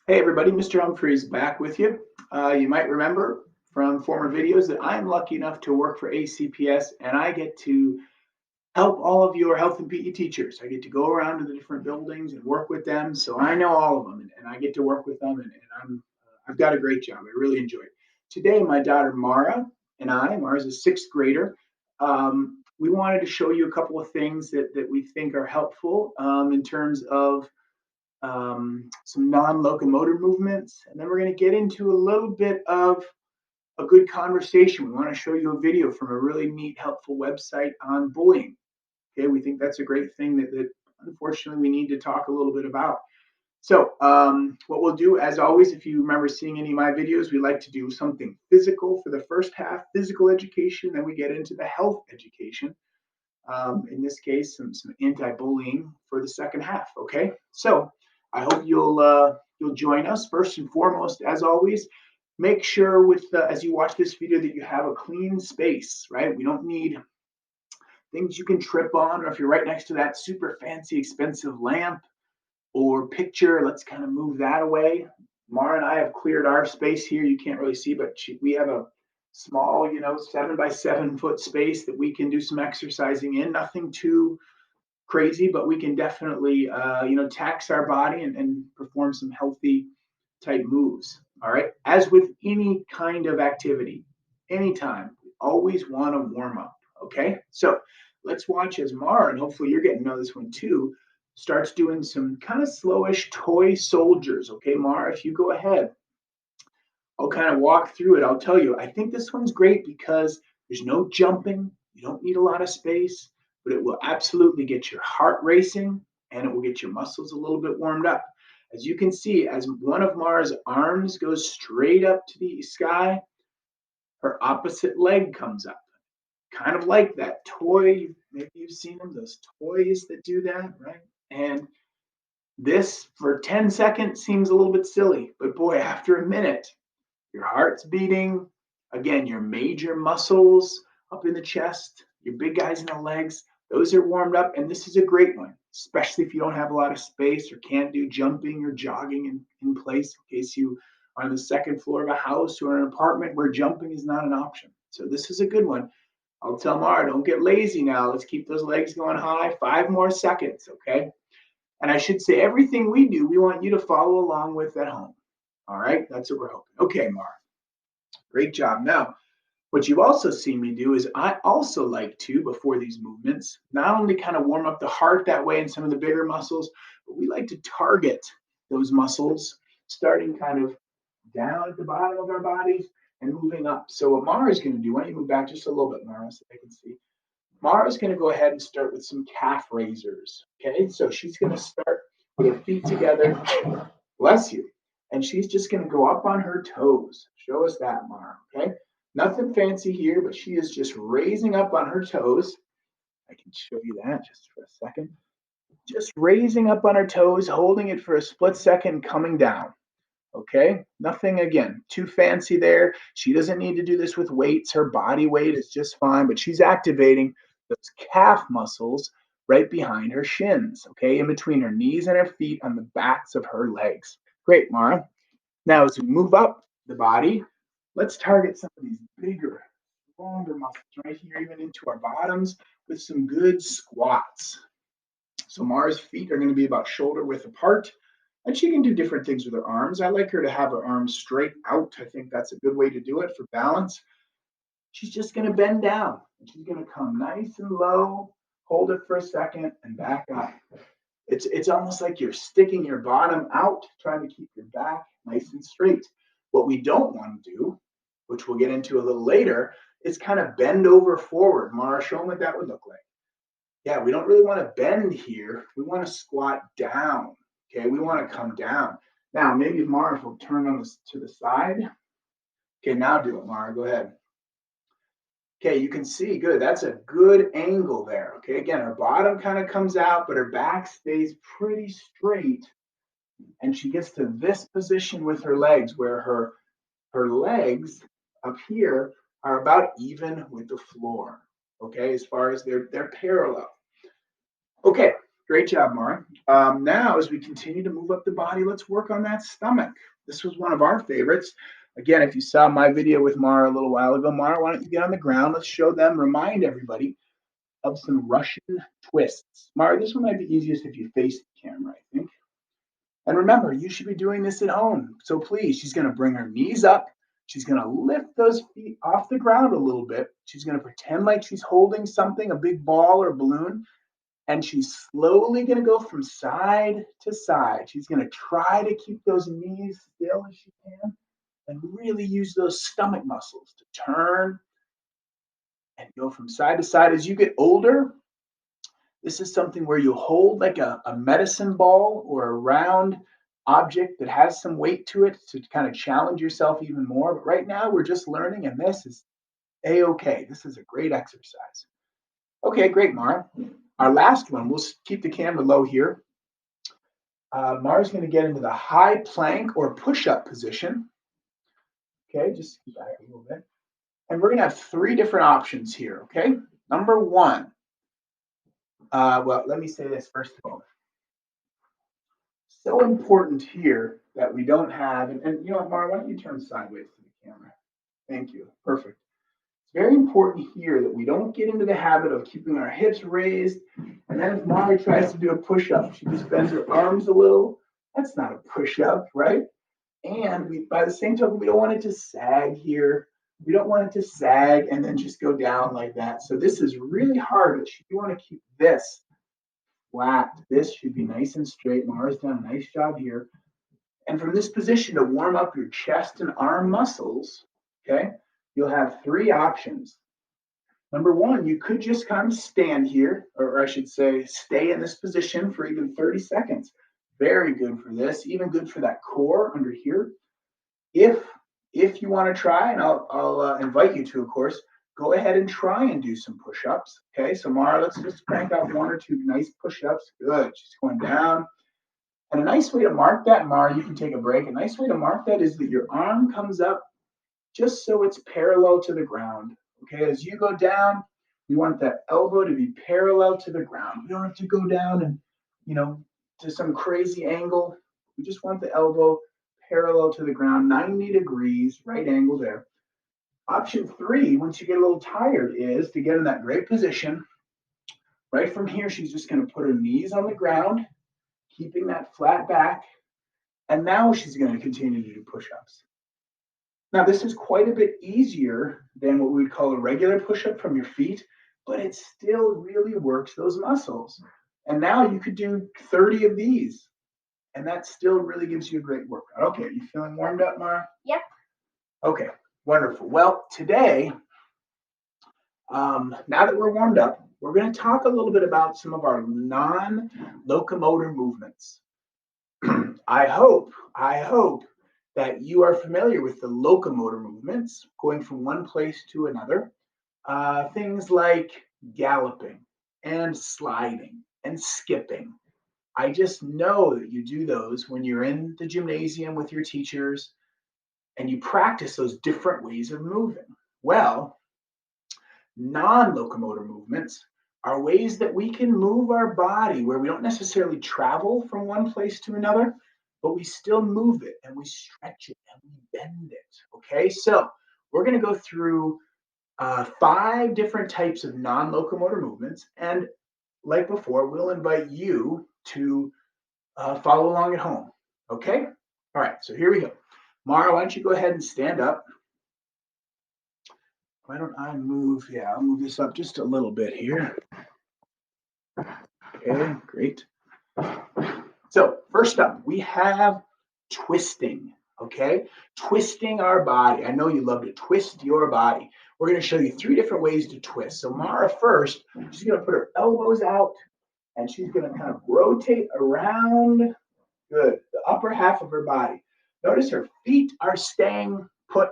Hey everybody, Mr. Humphreys back with you. You might remember from former videos that I'm lucky enough to work for ACPS and I get to help all of your health and PE teachers. I get to go around to the different buildings and work with them. So I know all of them and I get to work with them I've got a great job. I really enjoy it. Today, my daughter Mara and Mara's a sixth grader, we wanted to show you a couple of things that we think are helpful in terms of some non-locomotor movements, and then we're going to get into a little bit of a good conversation. We want to show you a video from a really neat, helpful website on bullying. Okay, we think that's a great thing that unfortunately we need to talk a little bit about. So, what we'll do, as always, if you remember seeing any of my videos, we like to do something physical for the first half, physical education, then we get into the health education. In this case, some anti-bullying for the second half. Okay, so I hope you'll join us. First and foremost, as always, make sure as you watch this video that you have a clean space. Right, we don't need things you can trip on, or if you're right next to that super fancy, expensive lamp or picture, let's kind of move that away. Mara and I have cleared our space here. You can't really see, but we have a small, 7 by 7 foot space that we can do some exercising in. Nothing too crazy, but we can definitely, tax our body and perform some healthy type moves. All right. As with any kind of activity, anytime, we always want to warm up. Okay. So let's watch as Mara, and hopefully you're getting to know this one too, starts doing some kind of slowish toy soldiers. Okay, Mara, if you go ahead, I'll kind of walk through it. I'll tell you, I think this one's great because there's no jumping. You don't need a lot of space, but it will absolutely get your heart racing and it will get your muscles a little bit warmed up. As you can see, as one of Mara's arms goes straight up to the sky, her opposite leg comes up. Kind of like that toy. Maybe you've seen them, those toys that do that, right? And this for 10 seconds seems a little bit silly, but boy, after a minute, your heart's beating. Again, your major muscles up in the chest, your big guys in the legs, those are warmed up. And this is a great one, especially if you don't have a lot of space or can't do jumping or jogging in place in case you are on the second floor of a house or an apartment where jumping is not an option. So this is a good one. I'll tell Mara, don't get lazy now. Let's keep those legs going high. 5 more seconds, okay? And I should say, everything we do, we want you to follow along with at home. All right, that's what we're hoping. Okay, Mara. Great job. Now, what you've also seen me do is I also like to, before these movements, not only kind of warm up the heart that way and some of the bigger muscles, but we like to target those muscles starting kind of down at the bottom of our bodies and moving up. So what Mara's going to do, why don't you move back just a little bit, Mara, so they can see. Mara's going to go ahead and start with some calf raisers. Okay, so she's going to start with her feet together. Bless you. And she's just going to go up on her toes. Show us that, Mara. Okay. Nothing fancy here, but she is just raising up on her toes. I can show you that just for a second. Just raising up on her toes, holding it for a split second, coming down. Okay. Nothing, again, too fancy there. She doesn't need to do this with weights. Her body weight is just fine, but she's activating those calf muscles right behind her shins, okay, in between her knees and her feet on the backs of her legs. Great, Mara. Now, as we move up the body, let's target some of these bigger, longer muscles right here, even into our bottoms, with some good squats. So Mara's feet are going to be about shoulder width apart, and she can do different things with her arms. I like her to have her arms straight out. I think that's a good way to do it for balance. She's just going to bend down, and she's going to come nice and low, hold it for a second, and back up. It's almost like you're sticking your bottom out, trying to keep your back nice and straight. What we don't want to do, which we'll get into a little later, is kind of bend over forward. Mara, show them what that would look like. Yeah, we don't really want to bend here. We want to squat down. Okay, we want to come down. Now, maybe Mara will turn on this to the side. Okay, now do it, Mara. Go ahead. Okay, you can see, good. That's a good angle there. Okay, again, her bottom kind of comes out, but her back stays pretty straight. And she gets to this position with her legs where her legs up here are about even with the floor. Okay, as far as they're parallel. Okay, Great job, Mara. Now, as we continue to move up the body, let's work on that stomach. This was one of our favorites. Again, if you saw my video with Mara a little while ago, Mara, why don't you get on the ground? Let's show them, remind everybody of some Russian twists. Mara, this one might be easiest if you face the camera, I think. And remember, you should be doing this at home. So please, she's going to bring her knees up. She's going to lift those feet off the ground a little bit. She's going to pretend like she's holding something, a big ball or balloon, and she's slowly going to go from side to side. She's going to try to keep those knees still as she can and really use those stomach muscles to turn and go from side to side. As you get older, this is something where you hold like a medicine ball or a round object that has some weight to it to kind of challenge yourself even more. But right now, we're just learning, and this is A-okay. This is a great exercise. Okay, great, Mara. Our last one, we'll keep the camera low here. Mara's going to get into the high plank or push-up position. Okay, just back a little bit. And we're going to have 3 different options here, okay? Number 1. Well, let me say this first of all. So important here that we don't have, and you know what, Mara, why don't you turn sideways to the camera? Thank you. Perfect. It's very important here that we don't get into the habit of keeping our hips raised. And then if Mara tries to do a push-up, she just bends her arms a little. That's not a push-up, right? And by the same token, we don't want it to sag here. We don't want it to sag and then just go down like that. So this is really hard, but you want to keep this flat. This should be nice and straight. Mara's done a nice job here. And from this position to warm up your chest and arm muscles, okay, you'll have 3 options. Number 1, you could just kind of stand here, or I should say, stay in this position for even 30 seconds. Very good for this, even good for that core under here. If you want to try, and I'll invite you to, of course, go ahead and try and do some push-ups. Okay, so Mara, let's just crank out 1 or 2 nice push-ups. Good, just going down. And a nice way to mark that, Mara, you can take a break. A nice way to mark that is that your arm comes up just so it's parallel to the ground. Okay, as you go down, we want that elbow to be parallel to the ground. We don't have to go down and, to some crazy angle. We just want the elbow parallel to the ground, 90 degrees, right angle there. Option 3, once you get a little tired, is to get in that great position. Right from here, she's just going to put her knees on the ground, keeping that flat back. And now she's going to continue to do push-ups. Now, this is quite a bit easier than what we would call a regular push-up from your feet, but it still really works those muscles. And now you could do 30 of these, and that still really gives you a great workout. Okay, are you feeling warmed up, Mara? Yep. Okay, wonderful. Well, today, now that we're warmed up, we're going to talk a little bit about some of our non-locomotor movements. I hope that you are familiar with the locomotor movements, going from one place to another. Things like galloping and sliding and skipping. I just know that you do those when you're in the gymnasium with your teachers and you practice those different ways of moving. Well, non-locomotor movements are ways that we can move our body where we don't necessarily travel from one place to another, but we still move it and we stretch it and we bend it. Okay, so we're going to go through 5 different types of non-locomotor movements. And like before, we'll invite you to follow along at home. Okay? All right, so here we go. Mara, why don't you go ahead and stand up? Why don't I move? Yeah, I'll move this up just a little bit here. Okay, great. So first up, we have twisting, okay? Twisting our body. I know you love to twist your body. We're going to show you 3 different ways to twist. So Mara first, she's going to put her elbows out, and she's going to kind of rotate around, good, the upper half of her body. Notice her feet are staying put.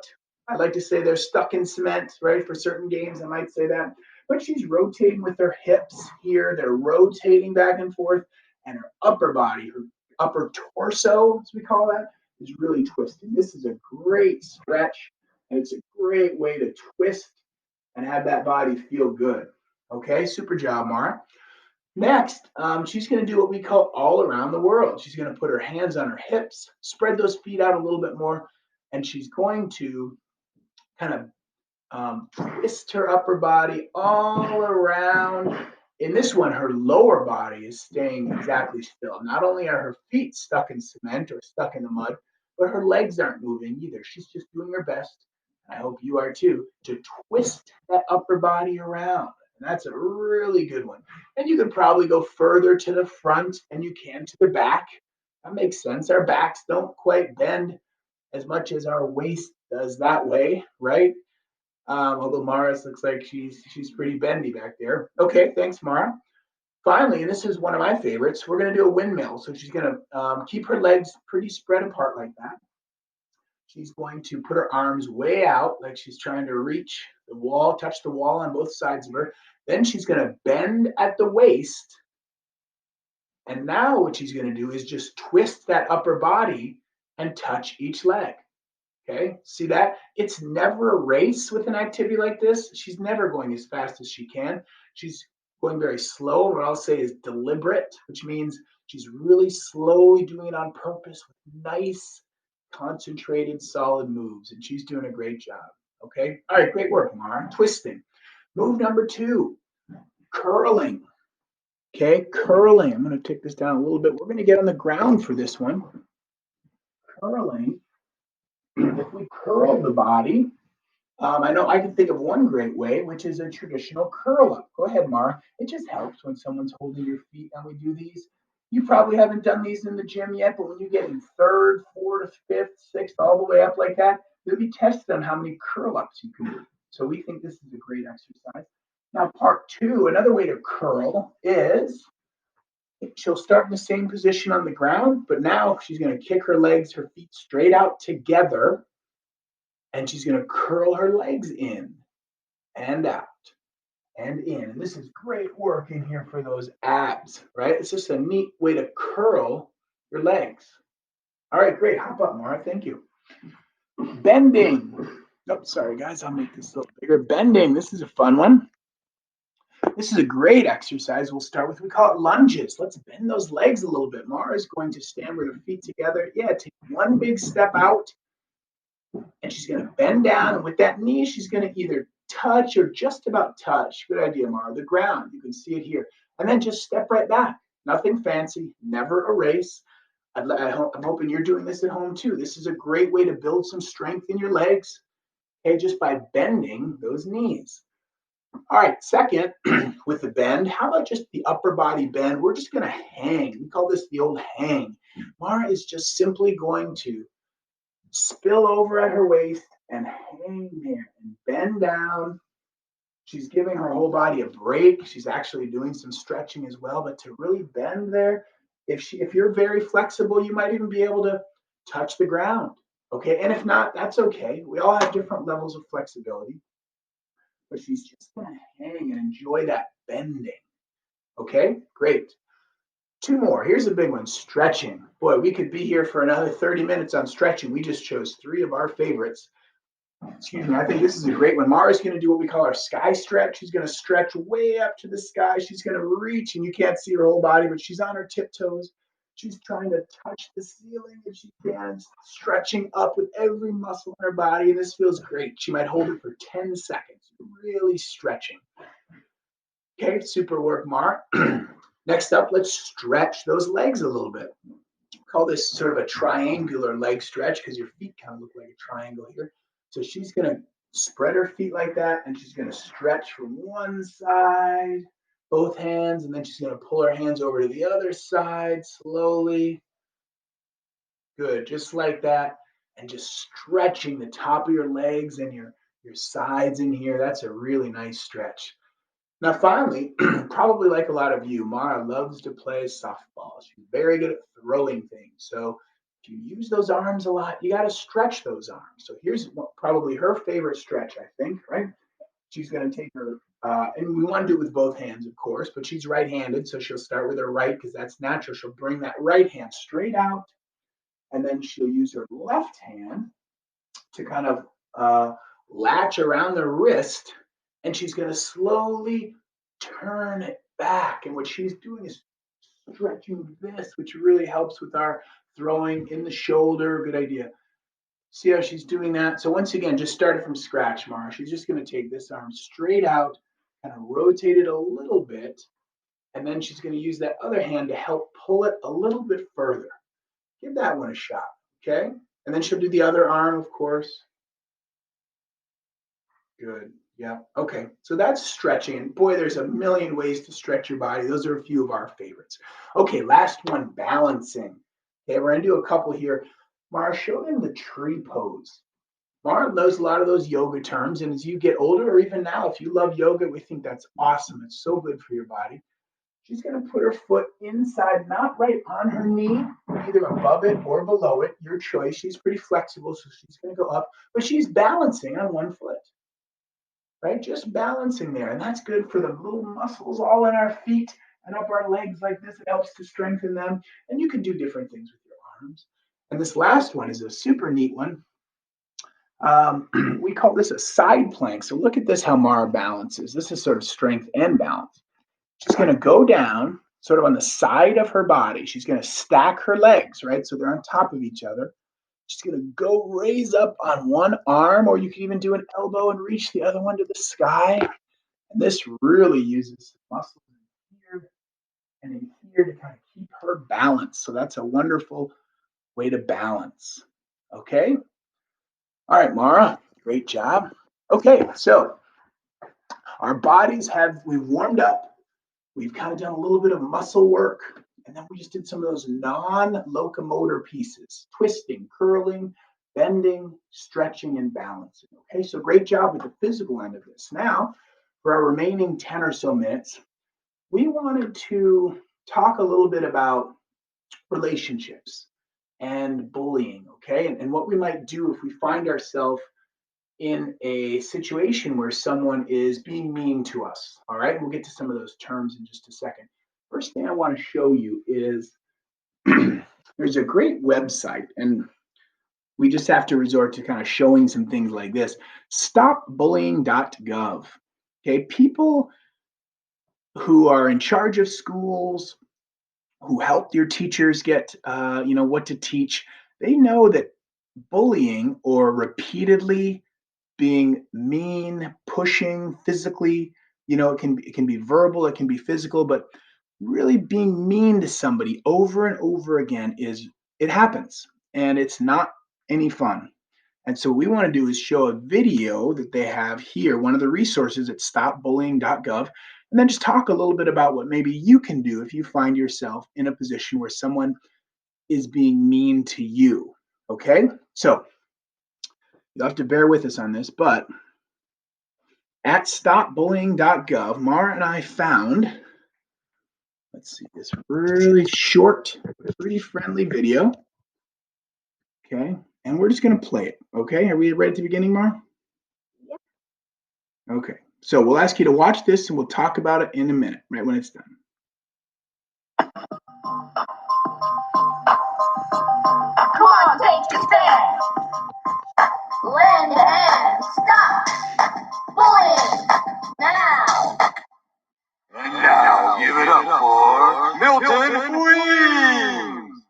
I like to say they're stuck in cement, right? For certain games, I might say that. But she's rotating with her hips here. They're rotating back and forth. And her upper body, her upper torso, as we call that, is really twisting. This is a great stretch. And it's a great way to twist and have that body feel good. Okay, super job, Mara. Next, she's going to do what we call all around the world. She's going to put her hands on her hips, spread those feet out a little bit more, and she's going to kind of twist her upper body all around. In this one, her lower body is staying exactly still. Not only are her feet stuck in cement or stuck in the mud, but her legs aren't moving either. She's just doing her best. I hope you are too, to twist that upper body around. And that's a really good one. And you could probably go further to the front and you can to the back. That makes sense. Our backs don't quite bend as much as our waist does that way, right? Although Mara's looks like she's pretty bendy back there. Okay, thanks, Mara. Finally, and this is one of my favorites, we're going to do a windmill. So she's going to keep her legs pretty spread apart like that. She's going to put her arms way out, like she's trying to reach the wall, touch the wall on both sides of her. Then she's going to bend at the waist. And now what she's going to do is just twist that upper body and touch each leg. Okay, see that? It's never a race with an activity like this. She's never going as fast as she can. She's going very slow. What I'll say is deliberate, which means she's really slowly doing it on purpose with nice, concentrated, solid moves. And she's doing a great job. Okay, all right, great work, Mara. Twisting. Move number 2, curling. Okay, curling. I'm going to take this down a little bit. We're going to get on the ground for this one. Curling. If we curl the body, I know I can think of one great way, which is a traditional curl up. Go ahead, Mara. It just helps when someone's holding your feet and we do these. You probably haven't done these in the gym yet, but when you get in third, fourth, fifth, sixth, all the way up like that, you'll be tested on how many curl ups you can do. So we think this is a great exercise. Now, part 2, another way to curl is she'll start in the same position on the ground, but now she's going to kick her legs, her feet straight out together, and she's going to curl her legs in and out and in. And this is great work in here for those abs, right? It's just a neat way to curl your legs. All right, great. Hop up, Mara. Thank you. Bending. Oh, sorry, guys. I'll make this a little bigger. Bending. This is a fun one. This is a great exercise. We'll start with, we call it lunges. Let's bend those legs a little bit. Mara is going to stand with her feet together. Yeah, take one big step out. And she's going to bend down. And with that knee, she's going to either touch or just about touch. Good idea, Mara. The ground. You can see it here. And then just step right back. Nothing fancy. Never a race. I'm hoping you're doing this at home too. This is a great way to build some strength in your legs, okay, just by bending those knees. All right, second, with the bend, how about just the upper body bend? We're just going to hang. We call this the old hang. Mara is just simply going to spill over at her waist and hang there and bend down. She's giving her whole body a break. She's actually doing some stretching as well, but to really bend there, if you're very flexible, you might even be able to touch the ground. Okay, and if not, that's okay. We all have different levels of flexibility, but she's just gonna hang and enjoy that bending. Okay, great. 2 more. Here's a big one, stretching. Boy, we could be here for another 30 minutes on stretching. We just chose 3 of our favorites. Excuse me, I think this is a great one. Mara's going to do what we call our sky stretch. She's going to stretch way up to the sky. She's going to reach, and you can't see her whole body, but she's on her tiptoes. She's trying to touch the ceiling if she can, stretching up with every muscle in her body. And this feels great. She might hold it for 10 seconds, really stretching. Okay, super work, Mara. Next up, let's stretch those legs a little bit. Call this sort of a triangular leg stretch because your feet kind of look like a triangle here. So she's going to spread her feet like that, and she's going to stretch from one side, both hands, and then she's going to pull her hands over to the other side slowly. Good, just like that. And just stretching the top of your legs and your sides in here. That's a really nice stretch. Now, finally, probably like a lot of you, Mara loves to play softball. She's very good at throwing things. So if you use those arms a lot, you got to stretch those arms. So here's probably her favorite stretch, I think, right? She's going to take her, and we want to do it with both hands, of course, but she's right-handed, so she'll start with her right because that's natural. She'll bring that right hand straight out, and then she'll use her left hand to kind of latch around the wrist, and she's going to slowly turn it back. And what she's doing is stretching this, which really helps with our throwing in the shoulder. Good idea. See how she's doing that? So once again, just started from scratch, Mara. She's just going to take this arm straight out, kind of rotate it a little bit, and then she's going to use that other hand to help pull it a little bit further. Give that one a shot, okay? And then she'll do the other arm, of course. Good. Yeah. Okay. So that's stretching. And boy, there's a million ways to stretch your body. Those are a few of our favorites. Okay. Last one, balancing. Okay. We're going to do a couple here. Mara, show them the tree pose. Mara knows a lot of those yoga terms. And as you get older, or even now, if you love yoga, we think that's awesome. It's so good for your body. She's going to put her foot inside, not right on her knee, either above it or below it, your choice. She's pretty flexible, so she's going to go up, but she's balancing on one foot, right? Just balancing there. And that's good for the little muscles all in our feet and up our legs like this. It helps to strengthen them. And you can do different things with your arms. And this last one is a super neat one. We call this a side plank. So look at this, how Mara balances. This is sort of strength and balance. She's going to go down sort of on the side of her body. She's going to stack her legs, right? So they're on top of each other. She's going to go raise up on one arm, or you can even do an elbow and reach the other one to the sky. And this really uses muscles in here and in here to kind of keep her balanced. So that's a wonderful way to balance. Okay. All right, Mara, great job. Okay, so our bodies we've warmed up. We've kind of done a little bit of muscle work, and then we just did some of those non-locomotor pieces, twisting, curling, bending, stretching, and balancing. Okay, so great job with the physical end of this. Now, for our remaining 10 or so minutes, we wanted to talk a little bit about relationships and bullying, okay, and what we might do if we find ourselves in a situation where someone is being mean to us. All right, we'll get to some of those terms in just a second. First thing I want to show you is there's a great website, and we just have to resort to kind of showing some things like this. Stopbullying.gov. Okay, people who are in charge of schools, who help your teachers get, what to teach, they know that bullying or repeatedly being mean, pushing physically, it can be verbal, it can be physical, but really being mean to somebody over and over again it happens, and it's not any fun. And so what we want to do is show a video that they have here, one of the resources at stopbullying.gov, and then just talk a little bit about what maybe you can do if you find yourself in a position where someone is being mean to you. Okay, so you'll have to bear with us on this, but at stopbullying.gov, Mara and I found, let's see, this really short, pretty friendly video. Okay, and we're just going to play it. Okay, are we right at the beginning, Mara? Yep. Okay, so we'll ask you to watch this and we'll talk about it in a minute, right when it's done. Come on, take a stand. Lend a hand. Stop bullying now. And now give it up for Milton Weems.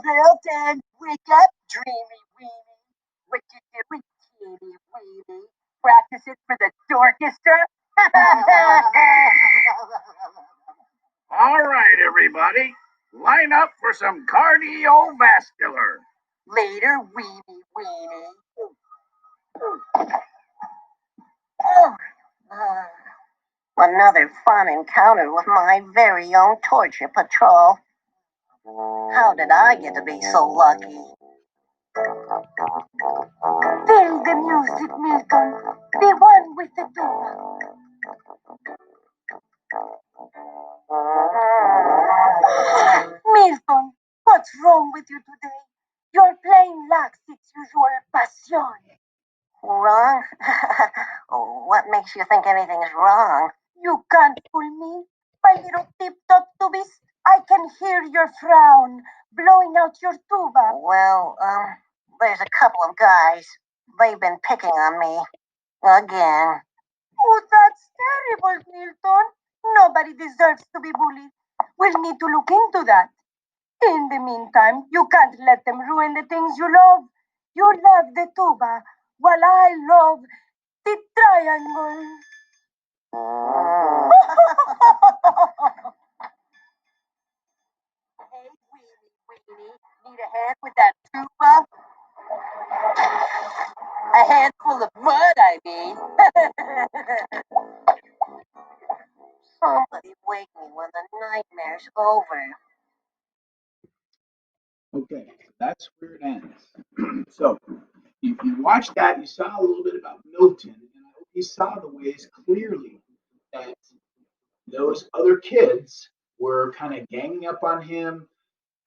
Milton, wake up, dreamy weenie. What you doing, teeny weenie? Practice it for the orchestra? All right, everybody. Line up for some cardiovascular. Later, weenie weenie. Oh, another fun encounter with my very own torture patrol. How did I get to be so lucky? Feel the music, Milton. Be one with the door. Milton, what's wrong with you today? Your plane lacks its usual passion. Wrong? What makes you think anything is wrong? You can't fool me, my little tip-top tubist. I can hear your frown blowing out your tuba. Well, there's a couple of guys. They've been picking on me. Again. Oh, that's terrible, Milton. Nobody deserves to be bullied. We'll need to look into that. In the meantime, you can't let them ruin the things you love. You love the tuba, while I love the triangle. Hey, Weenie, need a hand with that tuba? A handful of mud, I mean. Somebody wake me when the nightmare's over. Okay, that's where it ends. So you watched that, you saw a little bit about Milton, and I hope you saw the ways clearly that those other kids were kind of ganging up on him.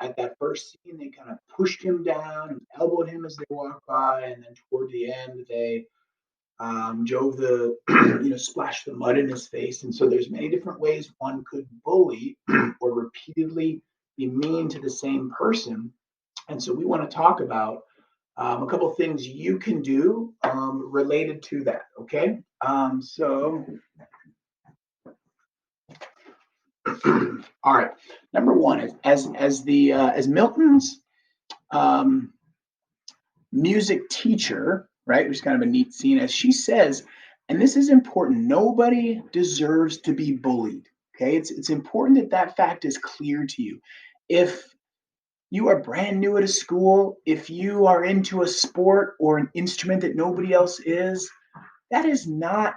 At that first scene, they kind of pushed him down and elbowed him as they walked by, and then toward the end, they drove the, splashed the mud in his face. And so there's many different ways one could bully or repeatedly be mean to the same person. And so we want to talk about a couple of things you can do related to that. Okay, so all right. Number one is as Milton's um, music teacher, right? Which is kind of a neat scene, as she says, and this is important. Nobody deserves to be bullied. Okay, it's important that that fact is clear to you. If you are brand new at a school, if you are into a sport or an instrument that nobody else is, that is not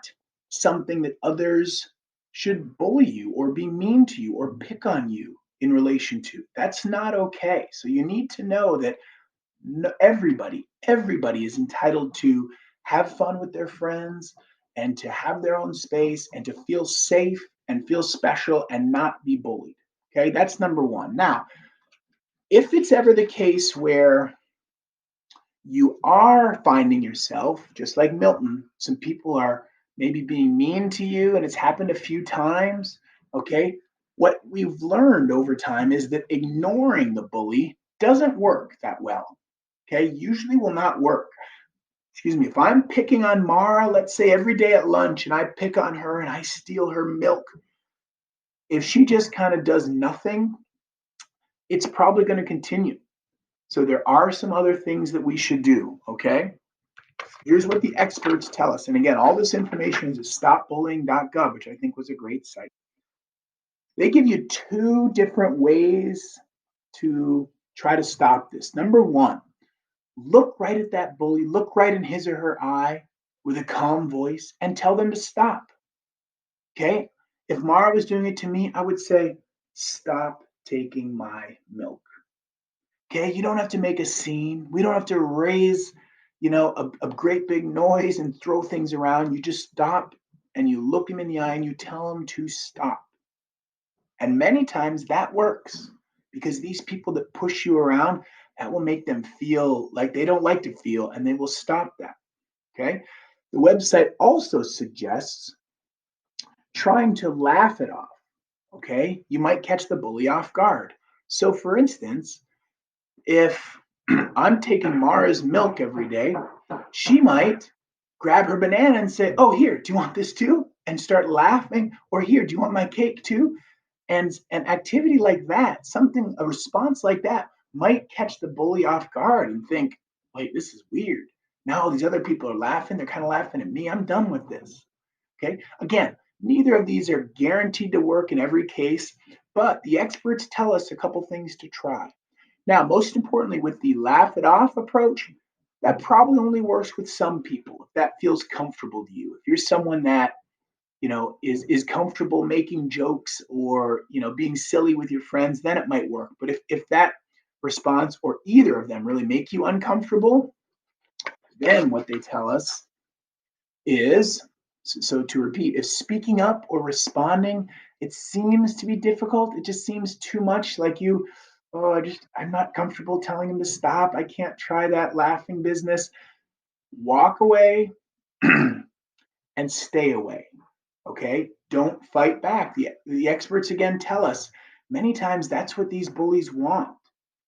something that others should bully you or be mean to you or pick on you in relation to. That's not okay. So you need to know that everybody is entitled to have fun with their friends and to have their own space and to feel safe and feel special and not be bullied. Okay, that's number one. Now, if it's ever the case where you are finding yourself, just like Milton, some people are maybe being mean to you and it's happened a few times, okay? What we've learned over time is that ignoring the bully doesn't work that well, okay? Usually will not work. Excuse me, if I'm picking on Mara, let's say every day at lunch, and I pick on her and I steal her milk, if she just kind of does nothing, it's probably going to continue. So there are some other things that we should do, okay? Here's what the experts tell us. And again, all this information is at stopbullying.gov, which I think was a great site. They give you two different ways to try to stop this. Number one, look right at that bully, look right in his or her eye with a calm voice and tell them to stop. Okay? If Mara was doing it to me, I would say, stop taking my milk. Okay? You don't have to make a scene. We don't have to raise, a great big noise and throw things around. You just stop and you look him in the eye and you tell him to stop. And many times that works because these people that push you around, that will make them feel like they don't like to feel and they will stop that. Okay. The website also suggests trying to laugh it off. Okay. You might catch the bully off guard. So, for instance, if I'm taking Mara's milk every day, she might grab her banana and say, "Oh, here, do you want this too?" and start laughing. Or, "Here, do you want my cake too?" And an activity like that, a response like that might catch the bully off guard and think, "Wait, this is weird. Now all these other people are laughing. They're kind of laughing at me. I'm done with this." Okay. Again, neither of these are guaranteed to work in every case, but the experts tell us a couple things to try. Now, most importantly, with the laugh it off approach, that probably only works with some people if that feels comfortable to you. If you're someone that is comfortable making jokes or being silly with your friends, then it might work. But if that response or either of them really make you uncomfortable, then what they tell us is, so to repeat, if speaking up or responding, it seems to be difficult, it just seems too much like I'm not comfortable telling him to stop, I can't try that laughing business, walk away and stay away. Okay, don't fight back. The experts again tell us Many times that's what these bullies want.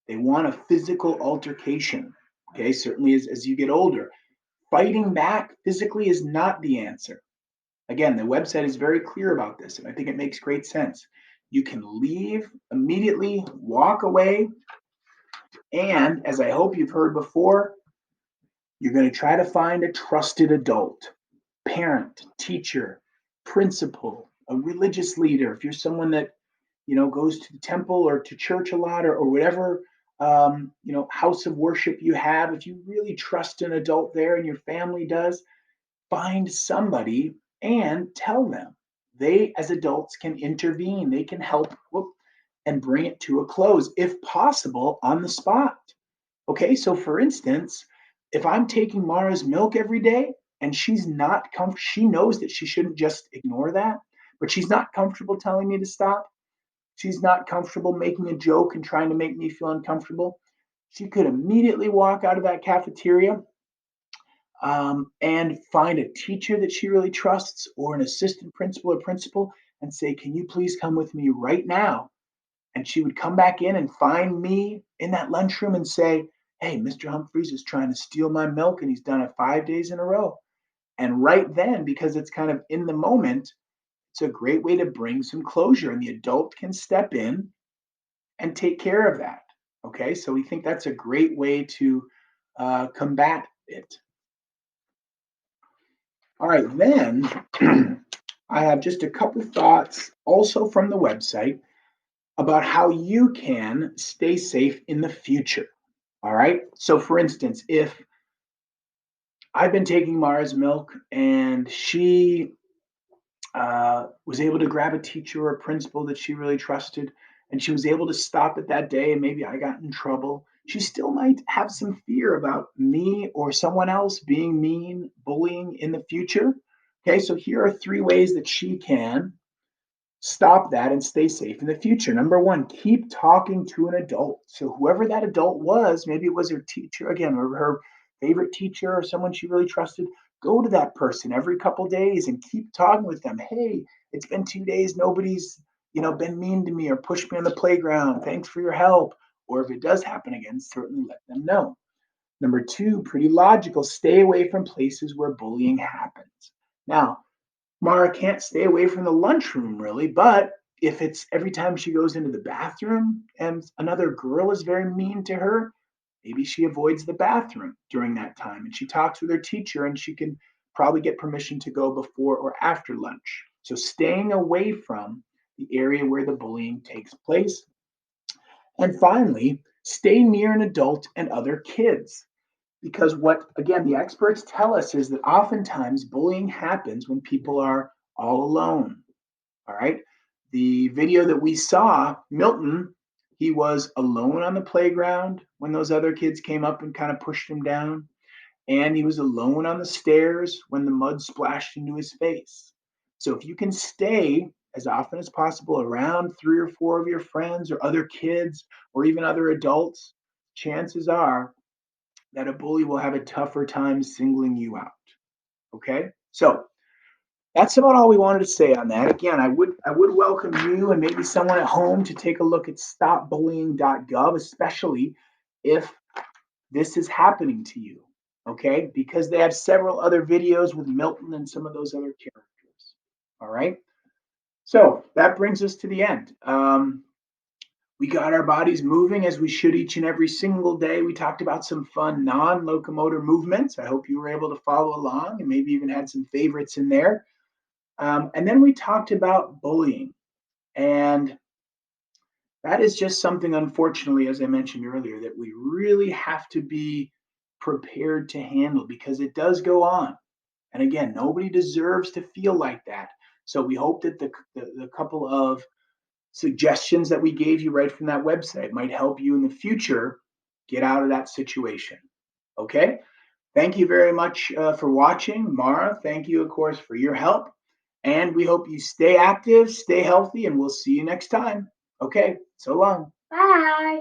They want a physical altercation. Okay, certainly as you get older, fighting back physically is not the answer. Again, the website is very clear about this, and I think it makes great sense. You can leave immediately, walk away, and as I hope you've heard before, you're going to try to find a trusted adult, parent, teacher, principal, a religious leader. If you're someone that goes to the temple or to church a lot, or whatever house of worship you have, if you really trust an adult there and your family does, find somebody and tell them. They, as adults, can intervene. They can help and bring it to a close, if possible, on the spot. Okay, so for instance, if I'm taking Mara's milk every day and she's not comfortable, she knows that she shouldn't just ignore that, but she's not comfortable telling me to stop. She's not comfortable making a joke and trying to make me feel uncomfortable. She could immediately walk out of that cafeteria and find a teacher that she really trusts or an assistant principal or principal and say, "Can you please come with me right now?" And she would come back in and find me in that lunchroom and say, "Hey, Mr. Humphreys is trying to steal my milk and he's done it 5 days in a row." And right then, because it's kind of in the moment, it's a great way to bring some closure and the adult can step in and take care of that. Okay, so we think that's a great way to combat it. All right, then I have just a couple thoughts also from the website about how you can stay safe in the future. All right, so for instance, if I've been taking Mara's milk and she was able to grab a teacher or a principal that she really trusted, and she was able to stop it that day, and maybe I got in trouble, she still might have some fear about me or someone else being mean, bullying in the future. Okay, so here are 3 ways that she can stop that and stay safe in the future. Number one, keep talking to an adult. So whoever that adult was, maybe it was her teacher again, or her favorite teacher, or someone she really trusted. Go to that person every couple days and keep talking with them. Hey, it's been 2 days. Nobody's been mean to me or pushed me on the playground. Thanks for your help. Or if it does happen again, certainly let them know. Number two, pretty logical. Stay away from places where bullying happens. Now, Mara can't stay away from the lunchroom really, but if it's every time she goes into the bathroom and another girl is very mean to her, maybe she avoids the bathroom during that time and she talks with her teacher and she can probably get permission to go before or after lunch. So staying away from the area where the bullying takes place. And finally, stay near an adult and other kids. Because what, again, the experts tell us is that oftentimes bullying happens when people are all alone. All right. The video that we saw, Milton, he was alone on the playground when those other kids came up and kind of pushed him down. And he was alone on the stairs when the mud splashed into his face. So if you can stay as often as possible around 3 or 4 of your friends or other kids or even other adults, chances are that a bully will have a tougher time singling you out. Okay, so that's about all we wanted to say on that. Again, I would welcome you and maybe someone at home to take a look at stopbullying.gov, especially if this is happening to you. Okay, because they have several other videos with Milton and some of those other characters. All right, so that brings us to the end. We got our bodies moving as we should each and every single day. We talked about some fun non-locomotor movements. I hope you were able to follow along and maybe even had some favorites in there. And then we talked about bullying. And that is just something, unfortunately, as I mentioned earlier, that we really have to be prepared to handle because it does go on. And again, nobody deserves to feel like that. So we hope that the couple of suggestions that we gave you right from that website might help you in the future get out of that situation. Okay? Thank you very much for watching. Mara, thank you, of course, for your help. And we hope you stay active, stay healthy, and we'll see you next time. Okay, so long. Bye.